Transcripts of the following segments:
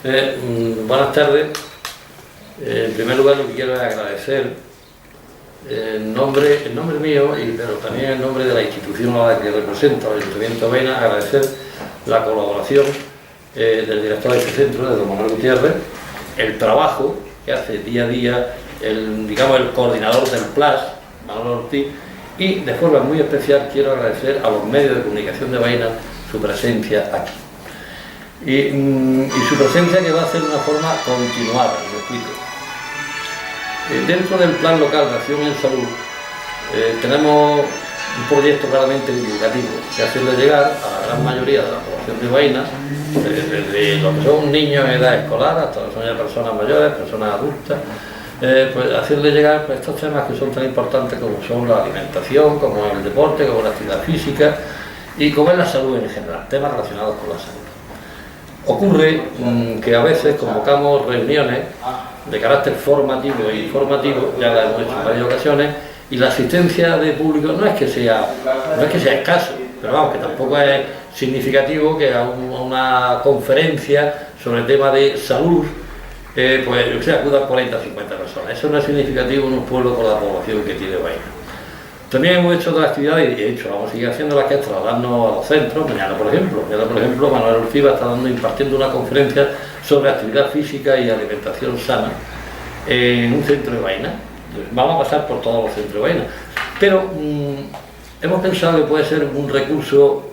Buenas tardes. En primer lugar, lo que quiero es agradecer en nombre mío, pero también en nombre de la institución a la que represento, el Ayuntamiento de Baena, agradecer la colaboración del director de este centro, de don Manuel Gutiérrez, el trabajo que hace día a día el coordinador del PLAS, Manuel Ortiz, y de forma muy especial quiero agradecer a los medios de comunicación de Baena su presencia aquí. Y su presencia que va a ser de una forma continuada, lo explico. Dentro del Plan Local de Acción en Salud tenemos un proyecto claramente divulgativo de hacerle llegar a la gran mayoría de la población de Baena, desde lo que son niños en edad escolar hasta lo que son ya personas mayores, personas adultas, pues hacerle llegar pues, estos temas que son tan importantes como son la alimentación, como el deporte, como la actividad física y como es la salud en general, temas relacionados con la salud. Ocurre que a veces convocamos reuniones de carácter formativo e informativo, ya la hemos hecho en varias ocasiones, y la asistencia de público no es que sea escaso, pero vamos, que tampoco es significativo que a una conferencia sobre el tema de salud pues acudan 40 o 50 personas. Eso no es significativo en un pueblo con la población que tiene Baena. También hemos hecho otras actividades y de hecho vamos a seguir haciendo las que es trasladarnos a los centros. Mañana por ejemplo Manuel Ortiz está impartiendo una conferencia sobre actividad física y alimentación sana en un centro de Baena. Vamos a pasar por todos los centros de Baena, pero hemos pensado que puede ser un recurso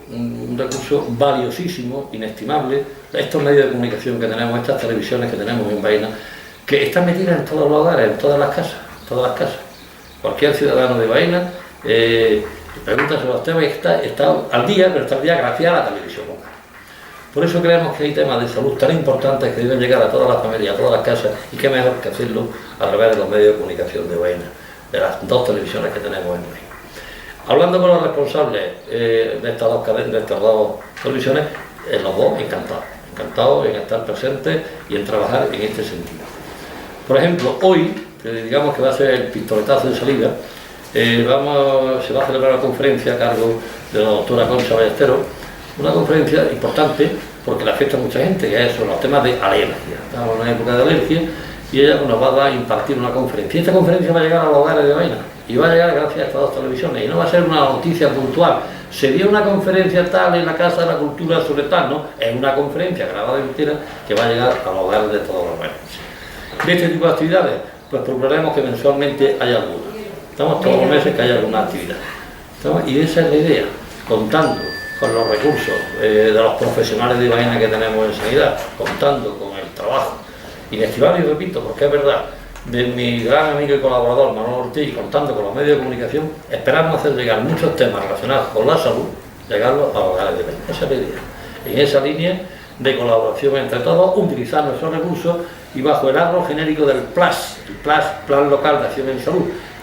valiosísimo, inestimable, estos medios de comunicación que tenemos, estas televisiones que tenemos en Baena, que están metidas en todos los hogares, en todas las casas. Cualquier ciudadano de Baena pregunta sobre los temas y está al día, pero está al día gracias a la televisión local. Por eso creemos que hay temas de salud tan importantes que deben llegar a todas las familias, a todas las casas, y qué mejor que hacerlo a través de los medios de comunicación de Baena, de las dos televisiones que tenemos en Baena. Hablando con los responsables de estas dos televisiones, los dos encantados en estar presentes y en trabajar en este sentido. Por ejemplo, hoy, digamos que va a ser el pistoletazo de salida, se va a celebrar una conferencia a cargo de la doctora Concha Ballesteros, una conferencia importante porque le afecta a mucha gente, que es sobre los temas de alergia. Estamos en una época de alergia y ella nos va a impartir una conferencia. Y esta conferencia va a llegar a los hogares de Baena y va a llegar gracias a estas dos televisiones y no va a ser una noticia puntual. Se dio una conferencia tal en la Casa de la Cultura sobre tal, ¿no? Es una conferencia grabada entera que va a llegar a los hogares de todos los baenenses. De este tipo de actividades, pues procuraremos que mensualmente haya alguna. Estamos todos los meses que haya alguna actividad. Y esa es la idea, contando con los recursos de los profesionales de Baena que tenemos en sanidad, contando con el trabajo inestimable, y repito, porque es verdad, de mi gran amigo y colaborador Manuel Ortiz, contando con los medios de comunicación, esperamos hacer llegar muchos temas relacionados con la salud, llegarlos a los hogares de Baena. Esa es la idea. En esa línea de colaboración entre todos, utilizar nuestros recursos y bajo el árbol genérico del PLAS, Plan Local de Acción en Salud,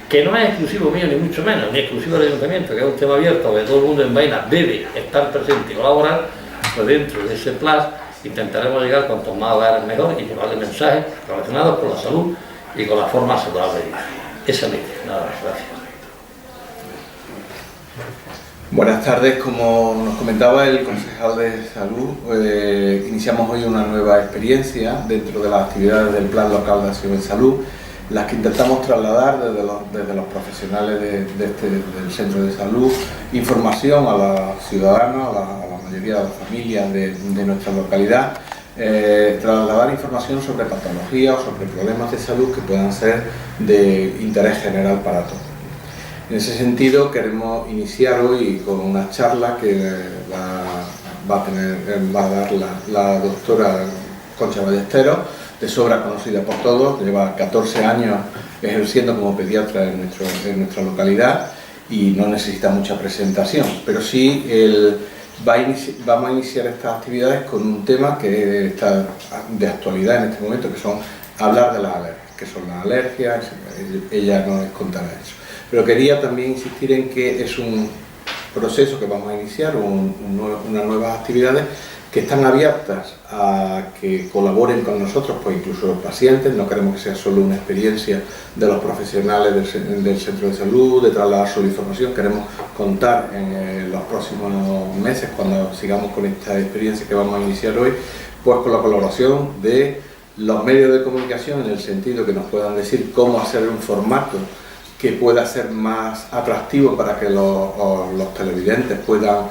que no es exclusivo mío ni mucho menos, ni exclusivo del Ayuntamiento, que es un tema abierto que todo el mundo en Baena debe estar presente y colaborar, pues dentro de ese PLAS intentaremos llegar cuanto más hogares mejor y llevarle mensajes relacionados con la salud y con la forma saludable de vivir. Esa es la idea. Nada más, gracias. Buenas tardes, como nos comentaba el concejal de salud, iniciamos hoy una nueva experiencia dentro de las actividades del Plan Local de Acción en Salud, las que intentamos trasladar desde los profesionales del centro de salud, información a los ciudadanos, a la mayoría de las familias de nuestra localidad, trasladar información sobre patologías o sobre problemas de salud que puedan ser de interés general para todos. En ese sentido queremos iniciar hoy con una charla que va a dar la doctora Concha Ballesteros, de sobra conocida por todos, lleva 14 años ejerciendo como pediatra en nuestra localidad y no necesita mucha presentación, pero sí vamos a iniciar estas actividades con un tema que está de actualidad en este momento, que son hablar de las alergias, que son las alergias, ella nos contará eso. Pero quería también insistir en que es un proceso que vamos a iniciar, unas nuevas actividades que están abiertas a que colaboren con nosotros, pues incluso los pacientes. No queremos que sea solo una experiencia de los profesionales del centro de salud, de trasladar su información. Queremos contar en los próximos meses, cuando sigamos con esta experiencia que vamos a iniciar hoy, Pues con la colaboración de los medios de comunicación, en el sentido que nos puedan decir cómo hacer un formato que pueda ser más atractivo para que los televidentes puedan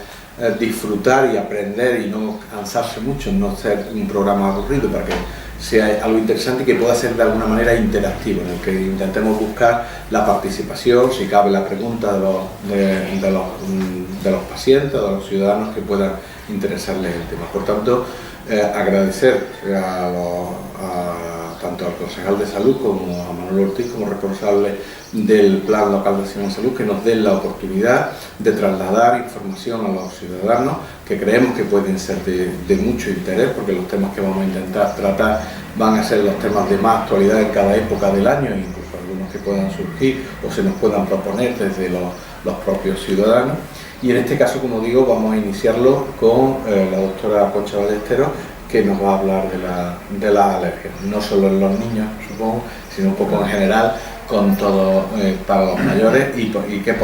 disfrutar y aprender y no cansarse mucho, no ser un programa aburrido, para que sea algo interesante y que pueda ser de alguna manera interactivo, en el que intentemos buscar la participación, si cabe la pregunta de los pacientes, de los ciudadanos que puedan interesarles el tema. Por tanto, agradecer tanto al concejal de salud como a Manuel Ortiz, como responsable del Plan Local de Acción en Salud, que nos den la oportunidad de trasladar información a los ciudadanos que creemos que pueden ser de mucho interés, porque los temas que vamos a intentar tratar van a ser los temas de más actualidad en cada época del año, incluso algunos que puedan surgir o se nos puedan proponer desde los propios ciudadanos. Y en este caso, como digo, vamos a iniciarlo con la doctora Concha Ballesteros, que nos va a hablar de las alergias, no solo en los niños, supongo, sino un poco en general, con todo para los mayores, y que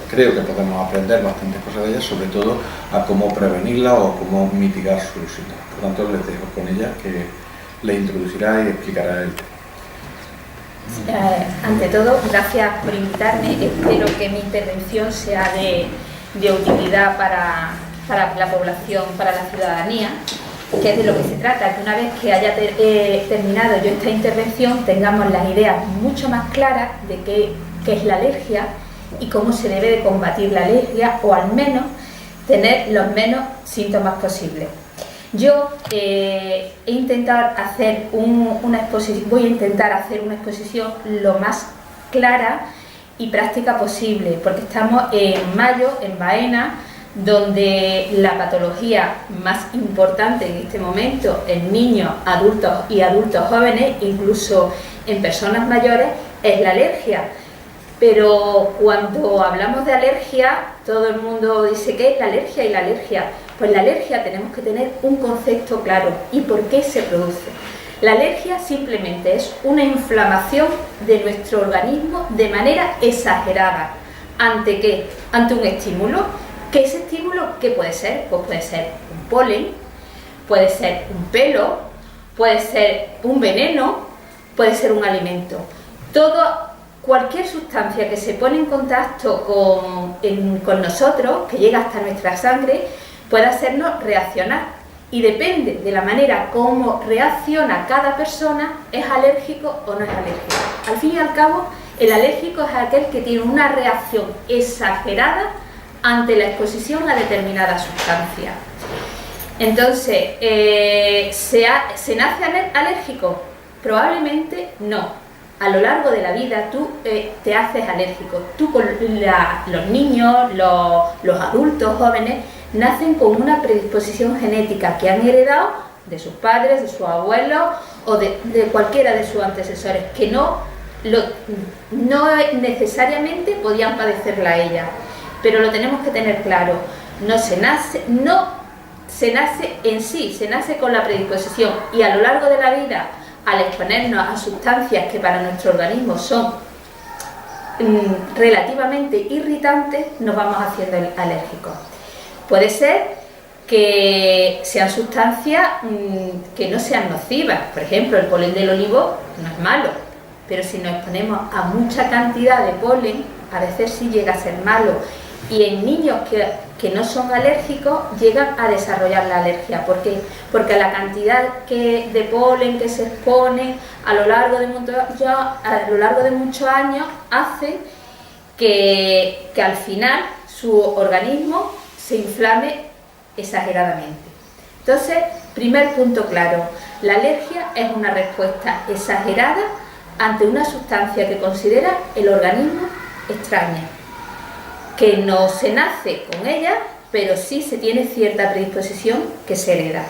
creo que podemos aprender bastantes cosas de ellas, sobre todo a cómo prevenirla o cómo mitigar sus síntomas. Por tanto, les dejo con ella, que les introducirá y explicará el tema. Ante todo, gracias por invitarme. Espero que mi intervención sea de utilidad para la población, para la ciudadanía, que es de lo que se trata, que una vez que haya terminado yo esta intervención tengamos las ideas mucho más claras de qué es la alergia y cómo se debe de combatir la alergia, o al menos tener los menos síntomas posibles. Yo voy a intentar hacer una exposición lo más clara y práctica posible, porque estamos en mayo, en Baena, donde la patología más importante en este momento en niños, adultos y adultos jóvenes, incluso en personas mayores, es la alergia. Pero cuando hablamos de alergia, todo el mundo dice ¿qué es la alergia? Y la alergia, pues la alergia tenemos que tener un concepto claro. ¿Y por qué se produce? La alergia simplemente es una inflamación de nuestro organismo de manera exagerada. ¿Ante qué? Ante un estímulo. ¿Qué ese estímulo qué puede ser? Pues puede ser un polen, puede ser un pelo, puede ser un veneno, puede ser un alimento. Cualquier sustancia que se pone en contacto con nosotros, que llega hasta nuestra sangre, puede hacernos reaccionar. Y depende de la manera como reacciona cada persona, es alérgico o no es alérgico. Al fin y al cabo, el alérgico es aquel que tiene una reacción exagerada ante la exposición a determinada sustancia. Entonces, ¿se nace alérgico? Probablemente no. A lo largo de la vida tú te haces alérgico. Los niños, los adultos jóvenes, nacen con una predisposición genética que han heredado de sus padres, de sus abuelos o de cualquiera de sus antecesores, que no necesariamente podían padecerla ella. Pero lo tenemos que tener claro, no se nace en sí, se nace con la predisposición, y a lo largo de la vida, al exponernos a sustancias que para nuestro organismo son relativamente irritantes, nos vamos haciendo alérgicos. Puede ser que sean sustancias que no sean nocivas. Por ejemplo, el polen del olivo no es malo, pero si nos exponemos a mucha cantidad de polen, a veces sí llega a ser malo. Y en niños que no son alérgicos llegan a desarrollar la alergia. ¿Por qué? Porque la cantidad de polen que se expone a lo largo de muchos años hace que al final su organismo se inflame exageradamente. Entonces, primer punto claro, la alergia es una respuesta exagerada ante una sustancia que considera el organismo extraña, que no se nace con ella, pero sí se tiene cierta predisposición que se hereda.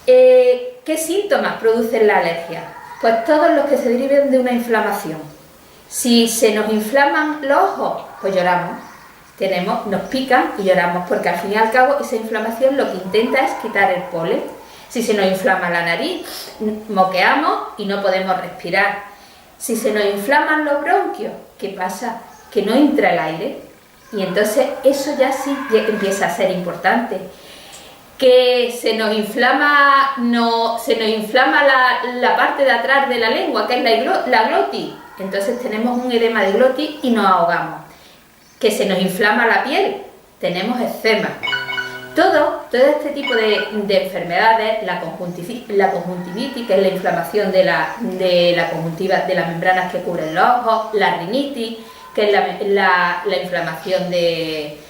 ¿Qué síntomas producen la alergia? Pues todos los que se deriven de una inflamación. Si se nos inflaman los ojos, pues lloramos. Nos pican y lloramos, porque al fin y al cabo esa inflamación lo que intenta es quitar el polen. Si se nos inflama la nariz, moqueamos y no podemos respirar. Si se nos inflaman los bronquios, ¿qué pasa? Que no entra el aire, y entonces eso ya sí empieza a ser importante. que se nos inflama, la parte de atrás de la lengua, que es la glotis. Entonces tenemos un edema de glotis y nos ahogamos. Que se nos inflama la piel, tenemos eczema. Todo este tipo de enfermedades, la conjuntivitis, que es la inflamación de la conjuntiva, de las membranas que cubren los ojos, la rinitis, que es la inflamación de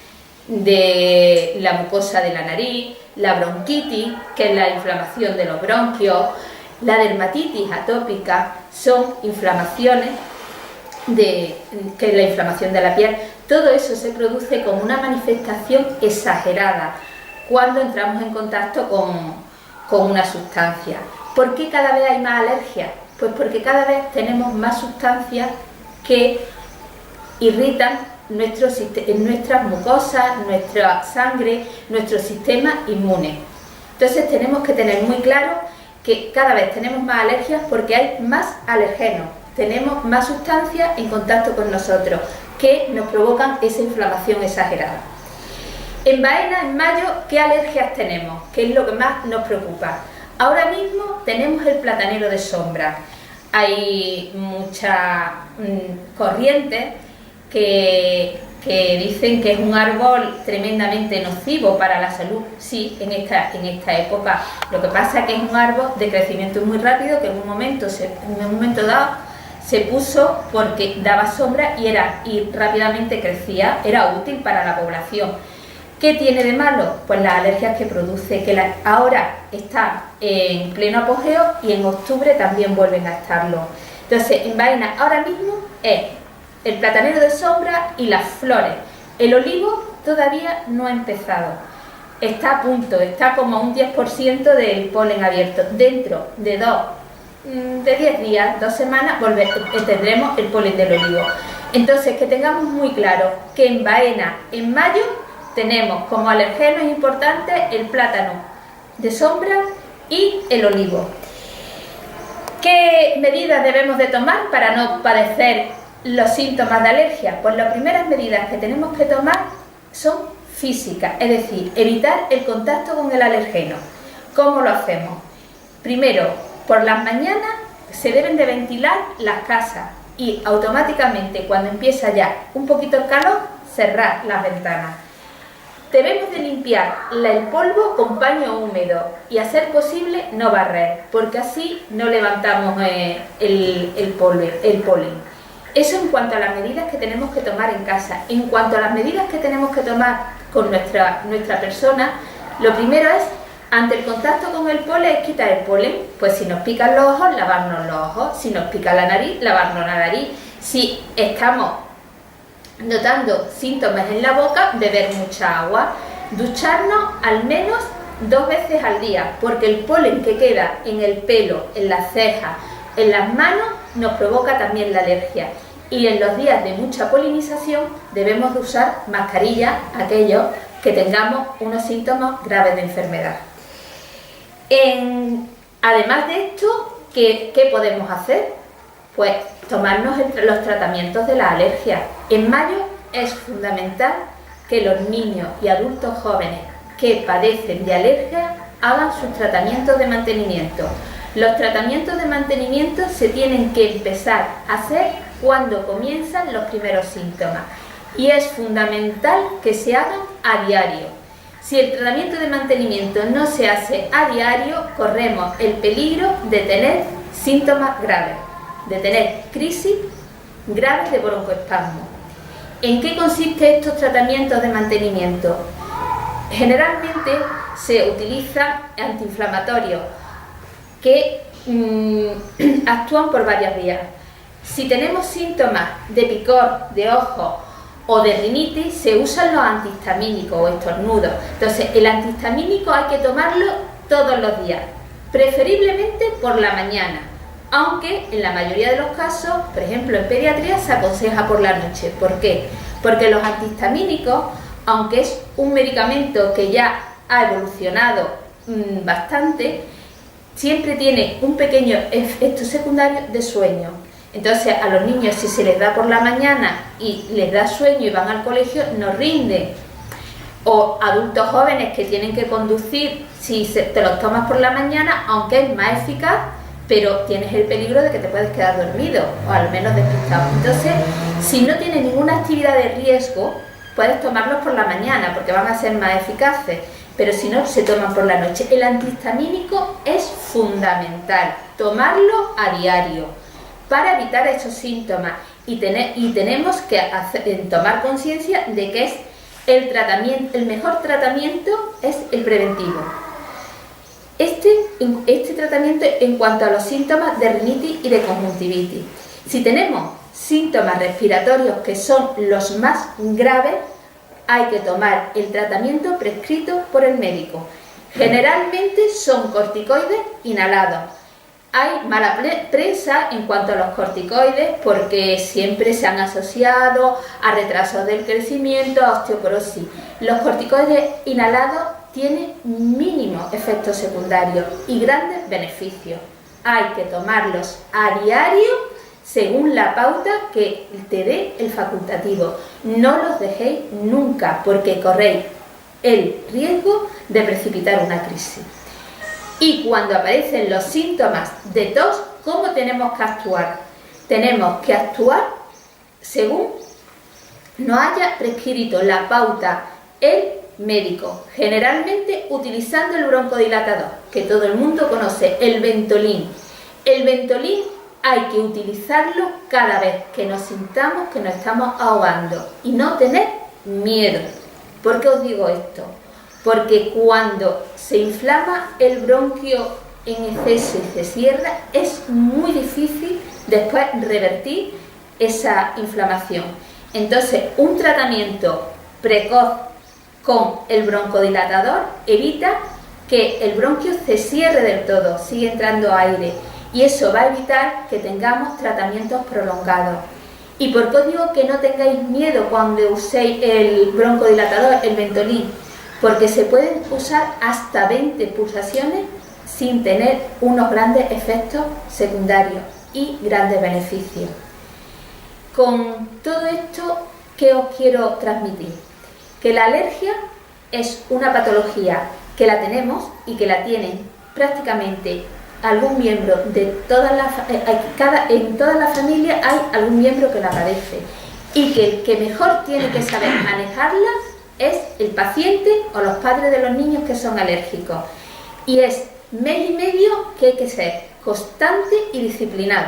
la mucosa de la nariz, la bronquitis, que es la inflamación de los bronquios, la dermatitis atópica, son inflamaciones que es la inflamación de la piel. Todo eso se produce como una manifestación exagerada cuando entramos en contacto con una sustancia. ¿Por qué cada vez hay más alergias? Pues porque cada vez tenemos más sustancias que irritan nuestras mucosas, nuestra sangre, nuestro sistema inmune. Entonces tenemos que tener muy claro que cada vez tenemos más alergias porque hay más alergenos, tenemos más sustancias en contacto con nosotros que nos provocan esa inflamación exagerada. En Baena, en mayo, ¿qué alergias tenemos? ¿Qué es lo que más nos preocupa? Ahora mismo tenemos el platanero de sombra. Hay muchas corrientes que dicen que es un árbol tremendamente nocivo para la salud. Sí, en esta época. Lo que pasa es que es un árbol de crecimiento muy rápido que en un momento dado se puso porque daba sombra y rápidamente crecía, era útil para la población. ¿Qué tiene de malo? Pues las alergias que produce, que ahora están en pleno apogeo y en octubre también vuelven a estarlo. Entonces, en Baena ahora mismo es el platanero de sombra y las flores. El olivo todavía no ha empezado. Está a punto, está como a un 10% del polen abierto. Dentro de 10 días, 2 semanas, tendremos el polen del olivo. Entonces, que tengamos muy claro que en Baena, en mayo, tenemos como alergenos importantes el plátano de sombra y el olivo. ¿Qué medidas debemos de tomar para no padecer los síntomas de alergia? Pues las primeras medidas que tenemos que tomar son físicas, es decir, evitar el contacto con el alergeno. ¿Cómo lo hacemos? Primero, por las mañanas se deben de ventilar las casas y automáticamente cuando empieza ya un poquito el calor, cerrar las ventanas. Debemos de limpiar el polvo con paño húmedo y a ser posible no barrer, porque así no levantamos el polen. Eso en cuanto a las medidas que tenemos que tomar en casa. En cuanto a las medidas que tenemos que tomar con nuestra persona, lo primero es, ante el contacto con el polen, es quitar el polen. Pues si nos pican los ojos, lavarnos los ojos. Si nos pica la nariz, lavarnos la nariz. Si estamos notando síntomas en la boca, beber mucha agua. Ducharnos al menos 2 veces al día, porque el polen que queda en el pelo, en las cejas, en las manos, nos provoca también la alergia. Y en los días de mucha polinización debemos de usar mascarilla aquellos que tengamos unos síntomas graves de enfermedad. Además de esto, ¿qué podemos hacer? Pues tomarnos los tratamientos de la alergia. En mayo es fundamental que los niños y adultos jóvenes que padecen de alergia hagan sus tratamientos de mantenimiento. Los tratamientos de mantenimiento se tienen que empezar a hacer cuando comienzan los primeros síntomas y es fundamental que se hagan a diario. Si el tratamiento de mantenimiento no se hace a diario, corremos el peligro de tener síntomas graves, de tener crisis graves de broncoespasmo. ¿En qué consisten estos tratamientos de mantenimiento? Generalmente se utilizan antiinflamatorios que actúan por varias vías. Si tenemos síntomas de picor de ojo o de rinitis, se usan los antihistamínicos o estornudos. Entonces, el antihistamínico hay que tomarlo todos los días, preferiblemente por la mañana, aunque en la mayoría de los casos, por ejemplo en pediatría, se aconseja por la noche. ¿Por qué? Porque los antihistamínicos, aunque es un medicamento que ya ha evolucionado bastante, siempre tiene un pequeño efecto secundario de sueño. Entonces a los niños, si se les da por la mañana y les da sueño y van al colegio, no rinden. O adultos jóvenes que tienen que conducir, si te los tomas por la mañana, aunque es más eficaz, pero tienes el peligro de que te puedes quedar dormido o al menos despistado. Entonces, si no tienes ninguna actividad de riesgo, puedes tomarlos por la mañana porque van a ser más eficaces, pero si no, se toman por la noche. El antihistamínico es fundamental, tomarlo a diario para evitar esos síntomas y tenemos que tomar conciencia de que es el mejor tratamiento es el preventivo. Este tratamiento en cuanto a los síntomas de rinitis y de conjuntivitis. Si tenemos síntomas respiratorios que son los más graves, hay que tomar el tratamiento prescrito por el médico. Generalmente son corticoides inhalados. Hay mala prensa en cuanto a los corticoides porque siempre se han asociado a retrasos del crecimiento, a osteoporosis. Los corticoides inhalados tienen mínimos efectos secundarios y grandes beneficios. Hay que tomarlos a diario según la pauta que te dé el facultativo. No los dejéis nunca porque corréis el riesgo de precipitar una crisis. Y cuando aparecen los síntomas de tos, ¿cómo tenemos que actuar? Tenemos que actuar según nos haya prescrito la pauta el médico, generalmente utilizando el broncodilatador, que todo el mundo conoce, el Ventolin. El Ventolin hay que utilizarlo cada vez que nos sintamos que nos estamos ahogando y no tener miedo. ¿Por qué os digo esto? Porque cuando se inflama el bronquio en exceso y se cierra, es muy difícil después revertir esa inflamación. Entonces, un tratamiento precoz con el broncodilatador evita que el bronquio se cierre del todo, sigue entrando aire, y eso va a evitar que tengamos tratamientos prolongados. ¿Y por qué os digo que no tengáis miedo cuando uséis el broncodilatador, el Ventolin? Porque se pueden usar hasta 20 pulsaciones sin tener unos grandes efectos secundarios y grandes beneficios. Con todo esto, ¿qué os quiero transmitir? Que la alergia es una patología que la tenemos y que la tienen prácticamente algún miembro de todas las en toda la familia hay algún miembro que la padece, y que el que mejor tiene que saber manejarla es el paciente o los padres de los niños que son alérgicos. Y es mes y medio que hay que ser constante y disciplinado.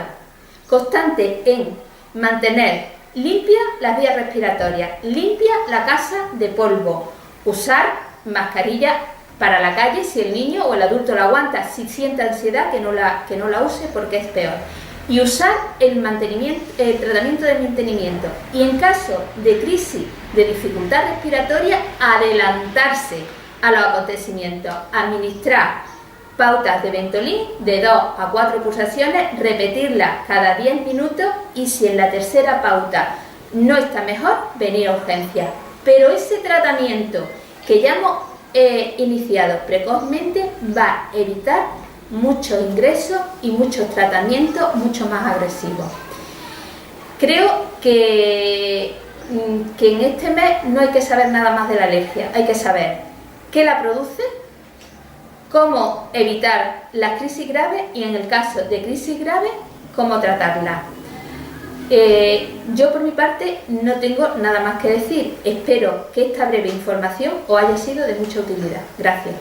Constante en mantener limpias las vías respiratorias, limpia la casa de polvo, usar mascarilla para la calle si el niño o el adulto la aguanta, si siente ansiedad que no la use porque es peor. Y usar el tratamiento de mantenimiento. Y en caso de crisis, de dificultad respiratoria, adelantarse a los acontecimientos. Administrar pautas de Ventolin de 2 a 4 pulsaciones, repetirlas cada 10 minutos y si en la tercera pauta no está mejor, venir a urgencias. Pero ese tratamiento que ya hemos iniciado precozmente va a evitar muchos ingresos y muchos tratamientos mucho más agresivos. Creo que en este mes no hay que saber nada más de la alergia, hay que saber qué la produce, cómo evitar las crisis graves y en el caso de crisis graves, cómo tratarlas. Yo por mi parte no tengo nada más que decir. Espero que esta breve información os haya sido de mucha utilidad. Gracias.